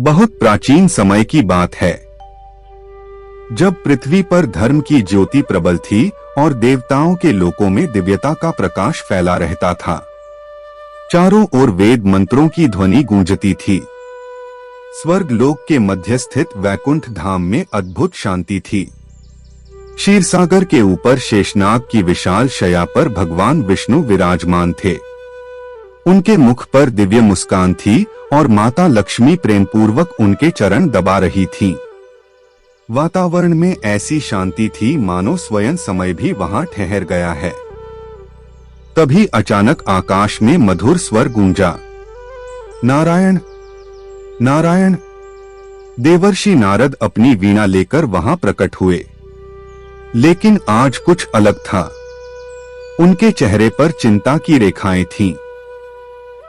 बहुत प्राचीन समय की बात है, जब पृथ्वी पर धर्म की ज्योति प्रबल थी और देवताओं के लोकों में दिव्यता का प्रकाश फैला रहता था। चारों ओर वेद मंत्रों की ध्वनि गूंजती थी। स्वर्ग लोक के मध्य स्थित वैकुंठ धाम में अद्भुत शांति थी। क्षीरसागर के ऊपर शेषनाग की विशाल शैया पर भगवान विष्णु विराजमान थे। उनके मुख पर दिव्य मुस्कान थी और माता लक्ष्मी प्रेमपूर्वक उनके चरण दबा रही थीं। वातावरण में ऐसी शांति थी मानो स्वयं समय भी वहां ठहर गया है। तभी अचानक आकाश में मधुर स्वर गूंजा, नारायण नारायण। देवर्षि नारद अपनी वीणा लेकर वहां प्रकट हुए, लेकिन आज कुछ अलग था। उनके चेहरे पर चिंता की रेखाएं थीं।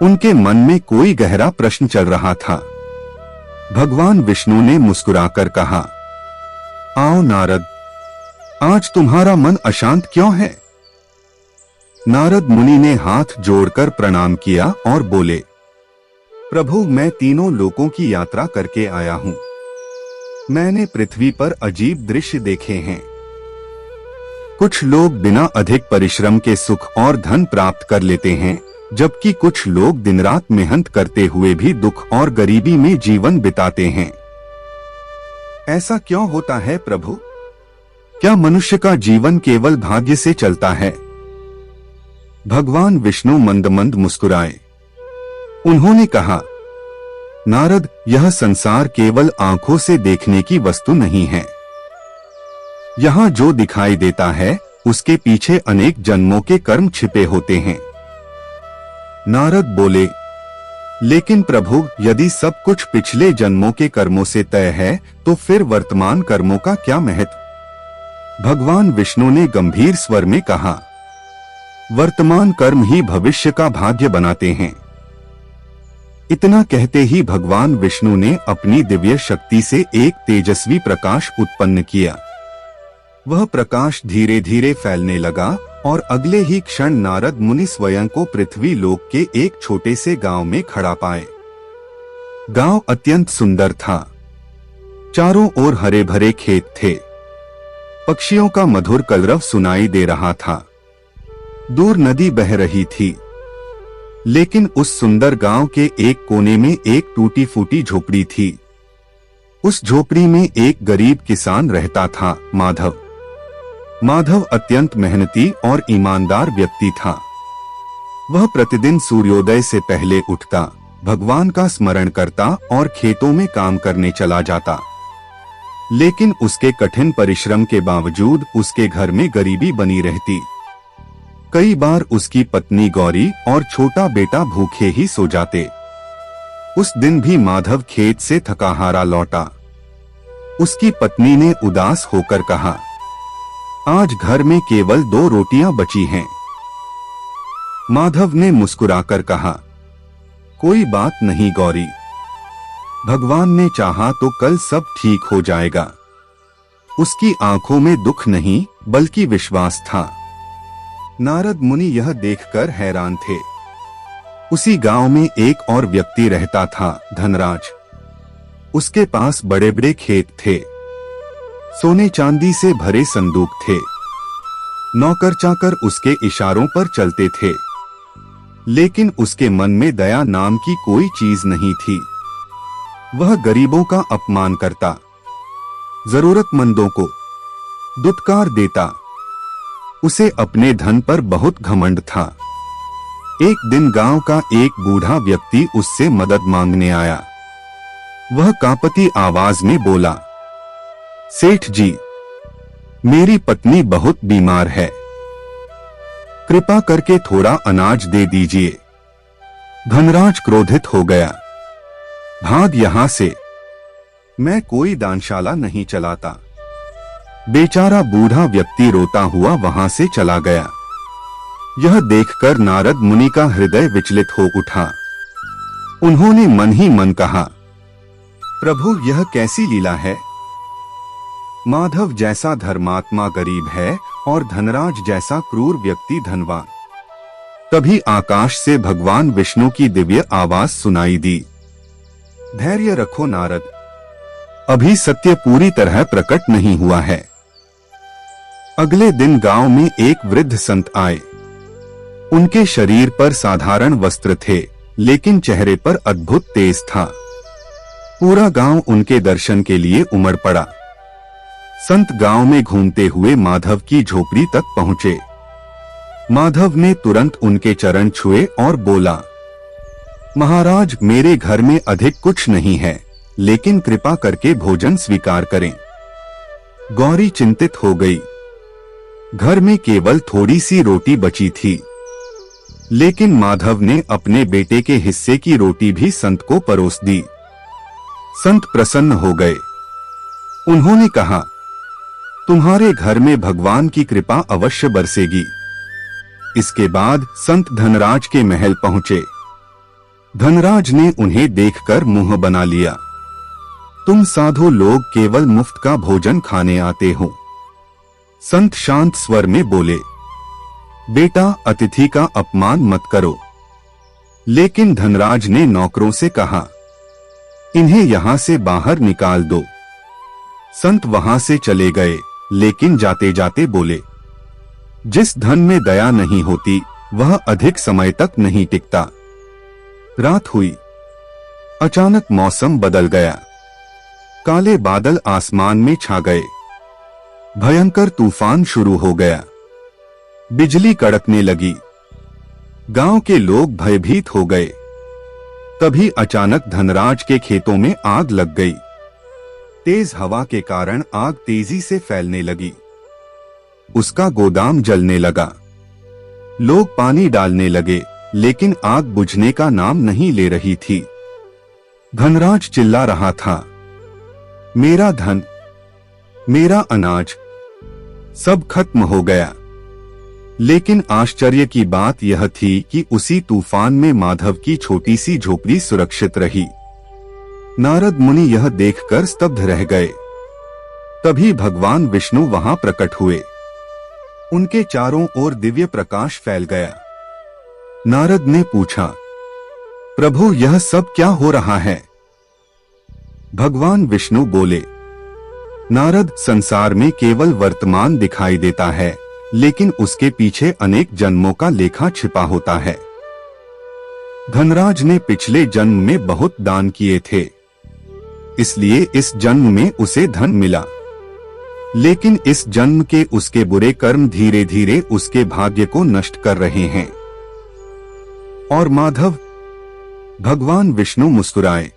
उनके मन में कोई गहरा प्रश्न चल रहा था। भगवान विष्णु ने मुस्कुराकर कहा, आओ नारद, आज तुम्हारा मन अशांत क्यों है? नारद मुनि ने हाथ जोड़कर प्रणाम किया और बोले, प्रभु, मैं तीनों लोकों की यात्रा करके आया हूं। मैंने पृथ्वी पर अजीब दृश्य देखे हैं। कुछ लोग बिना अधिक परिश्रम के सुख और धन प्राप्त कर लेते हैं, जबकि कुछ लोग दिन रात मेहनत करते हुए भी दुख और गरीबी में जीवन बिताते हैं। ऐसा क्यों होता है प्रभु? क्या मनुष्य का जीवन केवल भाग्य से चलता है? भगवान विष्णु मंद मंद मुस्कुराए। उन्होंने कहा, नारद, यह संसार केवल आंखों से देखने की वस्तु नहीं है। यहाँ जो दिखाई देता है उसके पीछे अनेक जन्मों के कर्म छिपे होते हैं। नारद बोले, लेकिन प्रभु, यदि सब कुछ पिछले जन्मों के कर्मों से तय है तो फिर वर्तमान कर्मों का क्या महत्व? भगवान विष्णु ने गंभीर स्वर में कहा, वर्तमान कर्म ही भविष्य का भाग्य बनाते हैं। इतना कहते ही भगवान विष्णु ने अपनी दिव्य शक्ति से एक तेजस्वी प्रकाश उत्पन्न किया। वह प्रकाश धीरे धीरे फैलने लगा और अगले ही क्षण नारद मुनि स्वयं को पृथ्वी लोक के एक छोटे से गांव में खड़ा पाए। गांव अत्यंत सुंदर था। चारों ओर हरे भरे खेत थे। पक्षियों का मधुर कलरव सुनाई दे रहा था। दूर नदी बह रही थी। लेकिन उस सुंदर गांव के एक कोने में एक टूटी फूटी झोपड़ी थी। उस झोपड़ी में एक गरीब किसान रहता था, माधव। माधव अत्यंत मेहनती और ईमानदार व्यक्ति था। वह प्रतिदिन सूर्योदय से पहले उठता, भगवान का स्मरण करता और खेतों में काम करने चला जाता। लेकिन उसके कठिन परिश्रम के बावजूद उसके घर में गरीबी बनी रहती। कई बार उसकी पत्नी गौरी और छोटा बेटा भूखे ही सो जाते। उस दिन भी माधव खेत से थकाहारा लौटा। उसकी पत्नी ने उदास होकर कहा, आज घर में केवल 2 रोटियां बची हैं। माधव ने मुस्कुराकर कहा, कोई बात नहीं गौरी, भगवान ने चाहा तो कल सब ठीक हो जाएगा। उसकी आंखों में दुख नहीं बल्कि विश्वास था। नारद मुनि यह देखकर हैरान थे। उसी गांव में एक और व्यक्ति रहता था, धनराज। उसके पास बड़े बड़े खेत थे। सोने चांदी से भरे संदूक थे। नौकर चाकर उसके इशारों पर चलते थे। लेकिन उसके मन में दया नाम की कोई चीज नहीं थी। वह गरीबों का अपमान करता, जरूरतमंदों को दुत्कार देता। उसे अपने धन पर बहुत घमंड था। एक दिन गांव का एक बूढ़ा व्यक्ति उससे मदद मांगने आया। वह कांपती आवाज में बोला, सेठ जी, मेरी पत्नी बहुत बीमार है। कृपा करके थोड़ा अनाज दे दीजिए। धनराज क्रोधित हो गया, भाग यहां से, मैं कोई दानशाला नहीं चलाता। बेचारा बूढ़ा व्यक्ति रोता हुआ वहां से चला गया। यह देखकर नारद मुनि का हृदय विचलित हो उठा। उन्होंने मन ही मन कहा, प्रभु, यह कैसी लीला है? माधव जैसा धर्मात्मा गरीब है और धनराज जैसा क्रूर व्यक्ति धनवान। तभी आकाश से भगवान विष्णु की दिव्य आवाज सुनाई दी, धैर्य रखो नारद, अभी सत्य पूरी तरह प्रकट नहीं हुआ है। अगले दिन गांव में एक वृद्ध संत आए। उनके शरीर पर साधारण वस्त्र थे, लेकिन चेहरे पर अद्भुत तेज था। पूरा गांव उनके दर्शन के लिए उमड़ पड़ा। संत गांव में घूमते हुए माधव की झोपड़ी तक पहुंचे। माधव ने तुरंत उनके चरण छुए और बोला, महाराज, मेरे घर में अधिक कुछ नहीं है, लेकिन कृपा करके भोजन स्वीकार करें। गौरी चिंतित हो गई। घर में केवल थोड़ी सी रोटी बची थी, लेकिन माधव ने अपने बेटे के हिस्से की रोटी भी संत को परोस दी। संत प्रसन्न हो गए। उन्होंने कहा, तुम्हारे घर में भगवान की कृपा अवश्य बरसेगी। इसके बाद संत धनराज के महल पहुंचे। धनराज ने उन्हें देखकर मुंह बना लिया। तुम साधु लोग केवल मुफ्त का भोजन खाने आते हो। संत शांत स्वर में बोले, बेटा, अतिथि का अपमान मत करो। लेकिन धनराज ने नौकरों से कहा, इन्हें यहां से बाहर निकाल दो। संत वहां से चले गए, लेकिन जाते जाते बोले, जिस धन में दया नहीं होती वह अधिक समय तक नहीं टिकता। रात हुई। अचानक मौसम बदल गया। काले बादल आसमान में छा गए। भयंकर तूफान शुरू हो गया। बिजली कड़कने लगी। गांव के लोग भयभीत हो गए। तभी अचानक धनराज के खेतों में आग लग गई। तेज हवा के कारण आग तेजी से फैलने लगी। उसका गोदाम जलने लगा। लोग पानी डालने लगे, लेकिन आग बुझने का नाम नहीं ले रही थी। धनराज चिल्ला रहा था, मेरा धन, मेरा अनाज सब खत्म हो गया। लेकिन आश्चर्य की बात यह थी कि उसी तूफान में माधव की छोटी सी झोपड़ी सुरक्षित रही। नारद मुनि यह देखकर स्तब्ध रह गए। तभी भगवान विष्णु वहां प्रकट हुए। उनके चारों ओर दिव्य प्रकाश फैल गया। नारद ने पूछा, प्रभु, यह सब क्या हो रहा है? भगवान विष्णु बोले, नारद, संसार में केवल वर्तमान दिखाई देता है, लेकिन उसके पीछे अनेक जन्मों का लेखा छिपा होता है। धनराज ने पिछले जन्म में बहुत दान किए थे, इसलिए इस जन्म में उसे धन मिला। लेकिन इस जन्म के उसके बुरे कर्म धीरे धीरे उसके भाग्य को नष्ट कर रहे हैं। और माधव? भगवान विष्णु मुस्कुराए।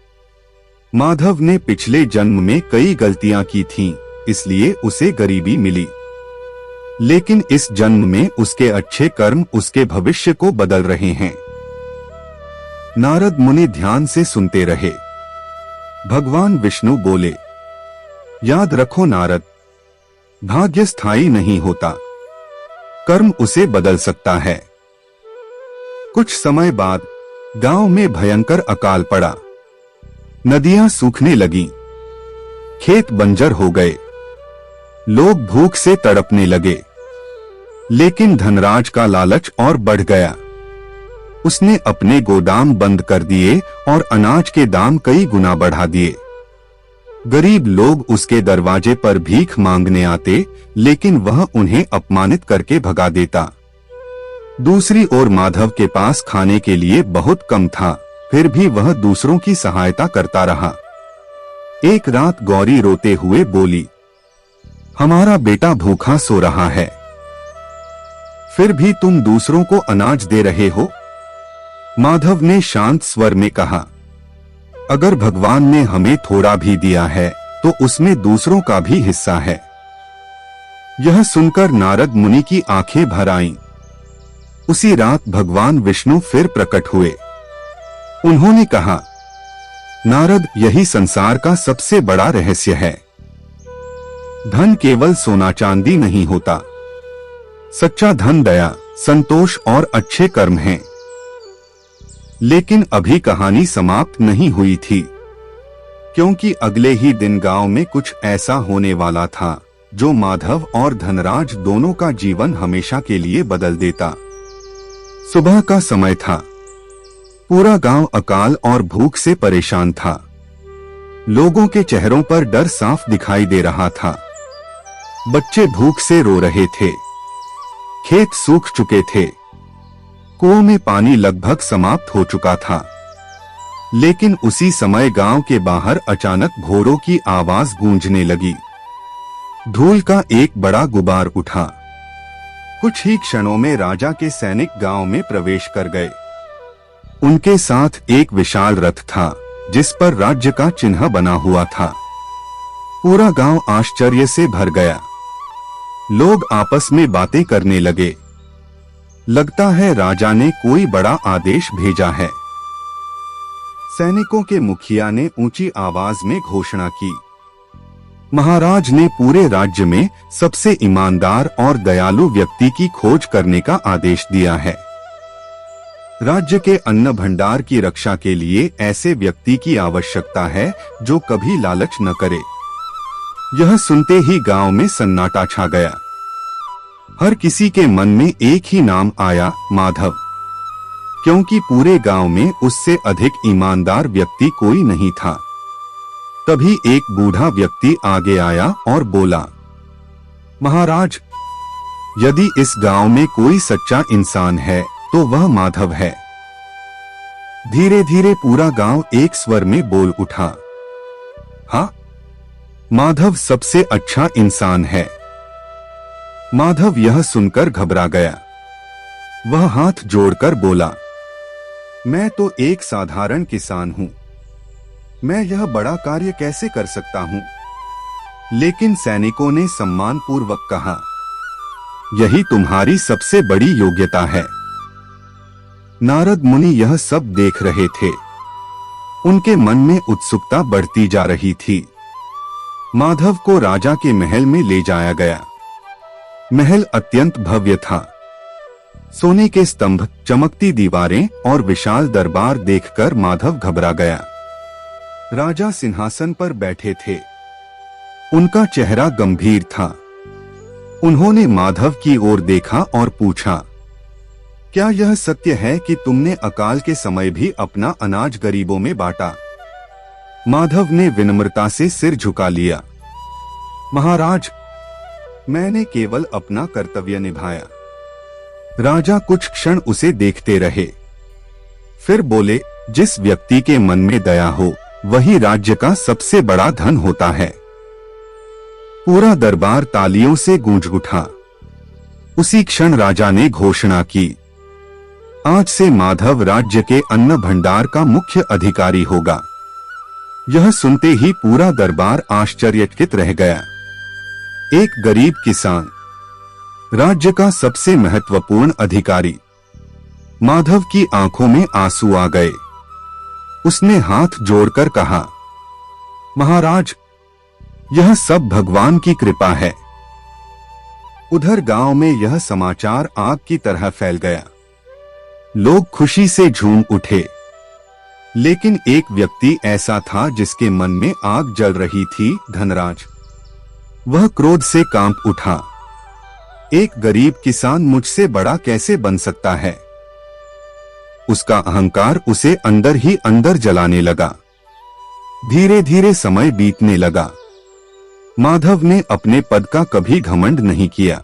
माधव ने पिछले जन्म में कई गलतियां की थीं, इसलिए उसे गरीबी मिली। लेकिन इस जन्म में उसके अच्छे कर्म उसके भविष्य को बदल रहे हैं। नारद मुनि ध्यान से सुनते रहे। भगवान विष्णु बोले, याद रखो नारद, भाग्य स्थायी नहीं होता, कर्म उसे बदल सकता है। कुछ समय बाद गांव में भयंकर अकाल पड़ा। नदियां सूखने लगीं, खेत बंजर हो गए, लोग भूख से तड़पने लगे। लेकिन धनराज का लालच और बढ़ गया। उसने अपने गोदाम बंद कर दिए और अनाज के दाम कई गुना बढ़ा दिए। गरीब लोग उसके दरवाजे पर भीख मांगने आते, लेकिन वह उन्हें अपमानित करके भगा देता। दूसरी ओर माधव के पास खाने के लिए बहुत कम था, फिर भी वह दूसरों की सहायता करता रहा। एक रात गौरी रोते हुए बोली, हमारा बेटा भूखा सो रहा है, फिर भी तुम दूसरों को अनाज दे रहे हो। माधव ने शांत स्वर में कहा, अगर भगवान ने हमें थोड़ा भी दिया है तो उसमें दूसरों का भी हिस्सा है। यह सुनकर नारद मुनि की आंखें भर आईं। उसी रात भगवान विष्णु फिर प्रकट हुए। उन्होंने कहा, नारद, यही संसार का सबसे बड़ा रहस्य है। धन केवल सोना चांदी नहीं होता। सच्चा धन दया, संतोष और अच्छे कर्म हैं। लेकिन अभी कहानी समाप्त नहीं हुई थी, क्योंकि अगले ही दिन गांव में कुछ ऐसा होने वाला था जो माधव और धनराज दोनों का जीवन हमेशा के लिए बदल देता। सुबह का समय था। पूरा गांव अकाल और भूख से परेशान था। लोगों के चेहरों पर डर साफ दिखाई दे रहा था। बच्चे भूख से रो रहे थे। खेत सूख चुके थे। कुओं में पानी लगभग समाप्त हो चुका था। लेकिन उसी समय गांव के बाहर अचानक घोड़ों की आवाज गूंजने लगी। धूल का एक बड़ा गुबार उठा। कुछ ही क्षणों में राजा के सैनिक गांव में प्रवेश कर गए। उनके साथ एक विशाल रथ था जिस पर राज्य का चिन्ह बना हुआ था। पूरा गांव आश्चर्य से भर गया। लोग आपस में बातें करने लगे। लगता है राजा ने कोई बड़ा आदेश भेजा है। सैनिकों के मुखिया ने ऊंची आवाज में घोषणा की, महाराज ने पूरे राज्य में सबसे ईमानदार और दयालु व्यक्ति की खोज करने का आदेश दिया है। राज्य के अन्न भंडार की रक्षा के लिए ऐसे व्यक्ति की आवश्यकता है जो कभी लालच न करे। यह सुनते ही गांव में सन्नाटा छा गया। हर किसी के मन में एक ही नाम आया, माधव, क्योंकि पूरे गांव में उससे अधिक ईमानदार व्यक्ति कोई नहीं था। तभी एक बूढ़ा व्यक्ति आगे आया और बोला, महाराज, यदि इस गांव में कोई सच्चा इंसान है तो वह माधव है। धीरे धीरे पूरा गांव एक स्वर में बोल उठा, हाँ, माधव सबसे अच्छा इंसान है। माधव यह सुनकर घबरा गया। वह हाथ जोड़कर बोला, मैं तो एक साधारण किसान हूं। मैं यह बड़ा कार्य कैसे कर सकता हूं? लेकिन सैनिकों ने सम्मानपूर्वक कहा, यही तुम्हारी सबसे बड़ी योग्यता है। नारद मुनि यह सब देख रहे थे। उनके मन में उत्सुकता बढ़ती जा रही थी। माधव को राजा के महल में ले जाया गया। महल अत्यंत भव्य था। सोने के स्तंभ, चमकती दीवारें और विशाल दरबार देखकर माधव घबरा गया। राजा सिंहासन पर बैठे थे। उनका चेहरा गंभीर था। उन्होंने माधव की ओर देखा और पूछा, क्या यह सत्य है कि तुमने अकाल के समय भी अपना अनाज गरीबों में बांटा? माधव ने विनम्रता से सिर झुका लिया। महाराज, मैंने केवल अपना कर्तव्य निभाया। राजा कुछ क्षण उसे देखते रहे। फिर बोले, जिस व्यक्ति के मन में दया हो वही राज्य का सबसे बड़ा धन होता है। पूरा दरबार तालियों से गूंज उठा। उसी क्षण राजा ने घोषणा की, आज से माधव राज्य के अन्न भंडार का मुख्य अधिकारी होगा। यह सुनते ही पूरा दरबार आश्चर्यचकित रह गया। एक गरीब किसान, राज्य का सबसे महत्वपूर्ण अधिकारी। माधव की आंखों में आंसू आ गए। उसने हाथ जोड़कर कहा, महाराज, यह सब भगवान की कृपा है। उधर गांव में यह समाचार आग की तरह फैल गया। लोग खुशी से झूम उठे। लेकिन एक व्यक्ति ऐसा था जिसके मन में आग जल रही थी, धनराज। वह क्रोध से कांप उठा। एक गरीब किसान मुझसे बड़ा कैसे बन सकता है? उसका अहंकार उसे अंदर ही अंदर जलाने लगा। धीरे धीरे समय बीतने लगा। माधव ने अपने पद का कभी घमंड नहीं किया।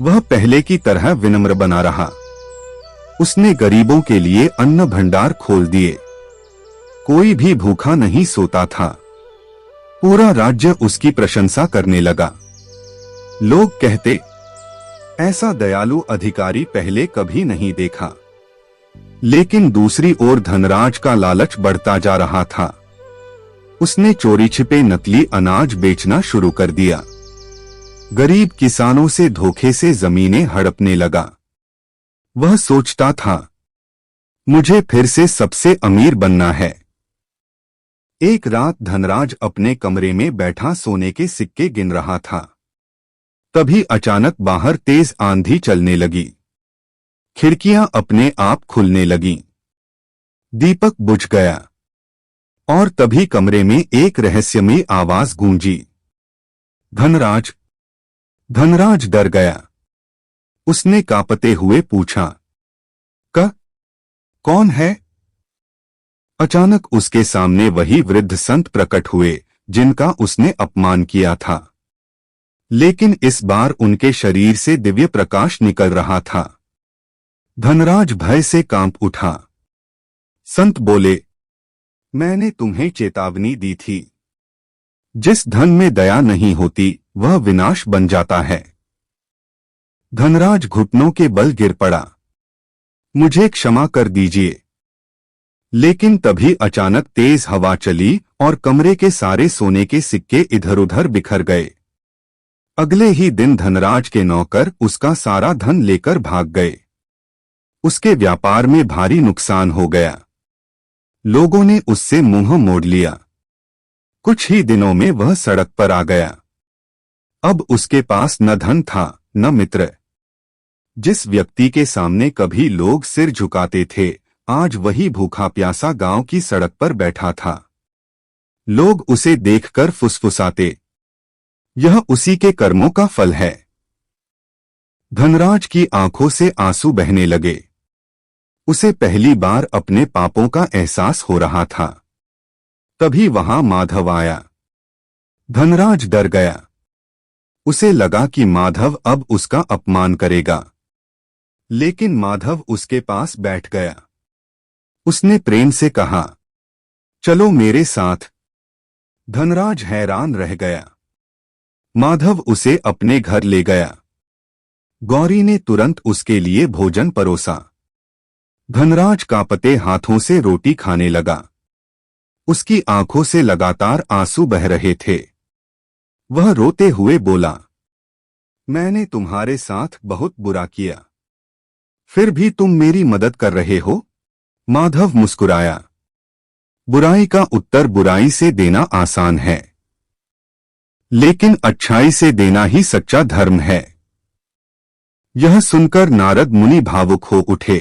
वह पहले की तरह विनम्र बना रहा। उसने गरीबों के लिए अन्न भंडार खोल दिए। कोई भी भूखा नहीं सोता था। पूरा राज्य उसकी प्रशंसा करने लगा। लोग कहते, ऐसा दयालु अधिकारी पहले कभी नहीं देखा। लेकिन दूसरी ओर धनराज का लालच बढ़ता जा रहा था। उसने चोरी छिपे नकली अनाज बेचना शुरू कर दिया। गरीब किसानों से धोखे से जमीनें हड़पने लगा। वह सोचता था, मुझे फिर से सबसे अमीर बनना है। एक रात धनराज अपने कमरे में बैठा सोने के सिक्के गिन रहा था। तभी अचानक बाहर तेज आंधी चलने लगी। खिड़कियां अपने आप खुलने लगीं। दीपक बुझ गया और तभी कमरे में एक रहस्यमयी आवाज गूंजी, धनराज। धनराज डर गया। उसने कांपते हुए पूछा, कौन है? अचानक उसके सामने वही वृद्ध संत प्रकट हुए जिनका उसने अपमान किया था, लेकिन इस बार उनके शरीर से दिव्य प्रकाश निकल रहा था। धनराज भय से कांप उठा। संत बोले, मैंने तुम्हें चेतावनी दी थी, जिस धन में दया नहीं होती वह विनाश बन जाता है। धनराज घुटनों के बल गिर पड़ा, मुझे क्षमा कर दीजिए। लेकिन तभी अचानक तेज हवा चली और कमरे के सारे सोने के सिक्के इधर उधर बिखर गए। अगले ही दिन धनराज के नौकर उसका सारा धन लेकर भाग गए। उसके व्यापार में भारी नुकसान हो गया। लोगों ने उससे मुंह मोड़ लिया। कुछ ही दिनों में वह सड़क पर आ गया। अब उसके पास न धन था न मित्र। जिस व्यक्ति के सामने कभी लोग सिर झुकाते थे, आज वही भूखा प्यासा गांव की सड़क पर बैठा था। लोग उसे देखकर फुसफुसाते, यह उसी के कर्मों का फल है। धनराज की आंखों से आंसू बहने लगे। उसे पहली बार अपने पापों का एहसास हो रहा था। तभी वहां माधव आया। धनराज डर गया। उसे लगा कि माधव अब उसका अपमान करेगा, लेकिन माधव उसके पास बैठ गया। उसने प्रेम से कहा, चलो मेरे साथ। धनराज हैरान रह गया। माधव उसे अपने घर ले गया। गौरी ने तुरंत उसके लिए भोजन परोसा। धनराज कांपते हाथों से रोटी खाने लगा। उसकी आंखों से लगातार आंसू बह रहे थे। वह रोते हुए बोला, मैंने तुम्हारे साथ बहुत बुरा किया, फिर भी तुम मेरी मदद कर रहे हो। माधव मुस्कुराया। बुराई का उत्तर बुराई से देना आसान है, लेकिन अच्छाई से देना ही सच्चा धर्म है। यह सुनकर नारद मुनि भावुक हो उठे।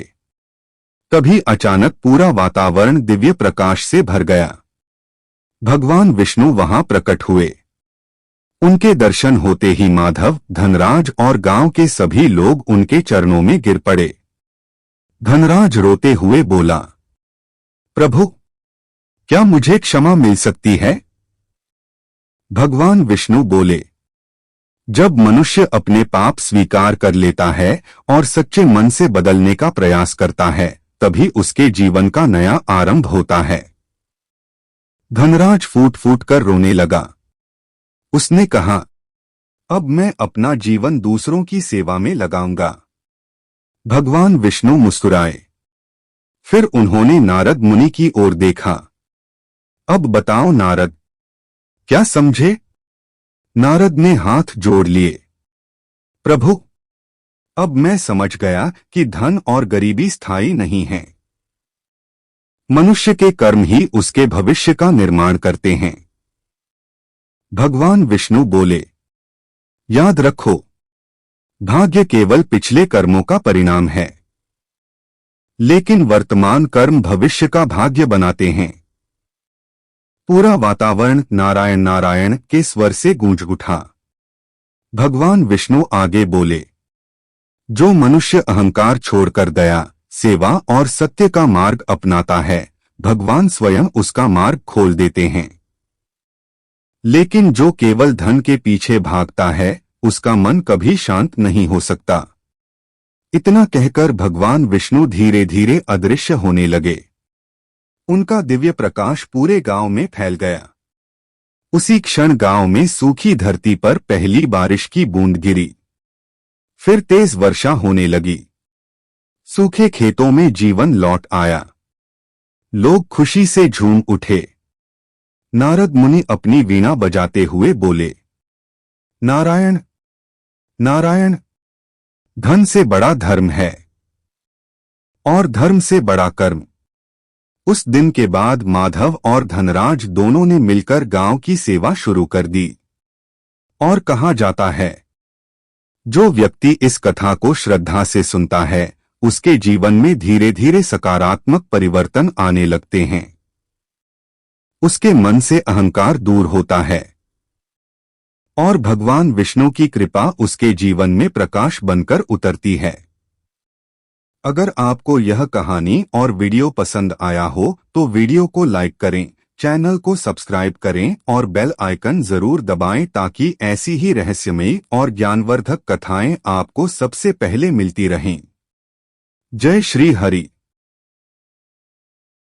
तभी अचानक पूरा वातावरण दिव्य प्रकाश से भर गया। भगवान विष्णु वहां प्रकट हुए। उनके दर्शन होते ही माधव, धनराज और गांव के सभी लोग उनके चरणों में गिर पड़े। धनराज रोते हुए बोला, प्रभु, क्या मुझे क्षमा मिल सकती है? भगवान विष्णु बोले, जब मनुष्य अपने पाप स्वीकार कर लेता है और सच्चे मन से बदलने का प्रयास करता है, तभी उसके जीवन का नया आरंभ होता है। धनराज फूट फूट कर रोने लगा। उसने कहा, अब मैं अपना जीवन दूसरों की सेवा में लगाऊंगा। भगवान विष्णु मुस्कुराए। फिर उन्होंने नारद मुनि की ओर देखा। अब बताओ नारद, क्या समझे? नारद ने हाथ जोड़ लिए। प्रभु, अब मैं समझ गया कि धन और गरीबी स्थायी नहीं है। मनुष्य के कर्म ही उसके भविष्य का निर्माण करते हैं। भगवान विष्णु बोले, याद रखो, भाग्य केवल पिछले कर्मों का परिणाम है, लेकिन वर्तमान कर्म भविष्य का भाग्य बनाते हैं। पूरा वातावरण नारायण नारायण के स्वर से गूंज उठा। भगवान विष्णु आगे बोले, जो मनुष्य अहंकार छोड़कर दया, सेवा और सत्य का मार्ग अपनाता है, भगवान स्वयं उसका मार्ग खोल देते हैं। लेकिन जो केवल धन के पीछे भागता है, उसका मन कभी शांत नहीं हो सकता। इतना कहकर भगवान विष्णु धीरे धीरे अदृश्य होने लगे। उनका दिव्य प्रकाश पूरे गांव में फैल गया। उसी क्षण गांव में सूखी धरती पर पहली बारिश की बूंद गिरी। फिर तेज वर्षा होने लगी। सूखे खेतों में जीवन लौट आया। लोग खुशी से झूम उठे। नारद मुनि अपनी वीणा बजाते हुए बोले, नारायण नारायण, धन से बड़ा धर्म है और धर्म से बड़ा कर्म। उस दिन के बाद माधव और धनराज दोनों ने मिलकर गांव की सेवा शुरू कर दी। और कहा जाता है, जो व्यक्ति इस कथा को श्रद्धा से सुनता है, उसके जीवन में धीरे धीरे सकारात्मक परिवर्तन आने लगते हैं। उसके मन से अहंकार दूर होता है और भगवान विष्णु की कृपा उसके जीवन में प्रकाश बनकर उतरती है। अगर आपको यह कहानी और वीडियो पसंद आया हो तो वीडियो को लाइक करें, चैनल को सब्सक्राइब करें और बेल आइकन जरूर दबाएं ताकि ऐसी ही रहस्यमयी और ज्ञानवर्धक कथाएं आपको सबसे पहले मिलती रहें। जय श्री हरि।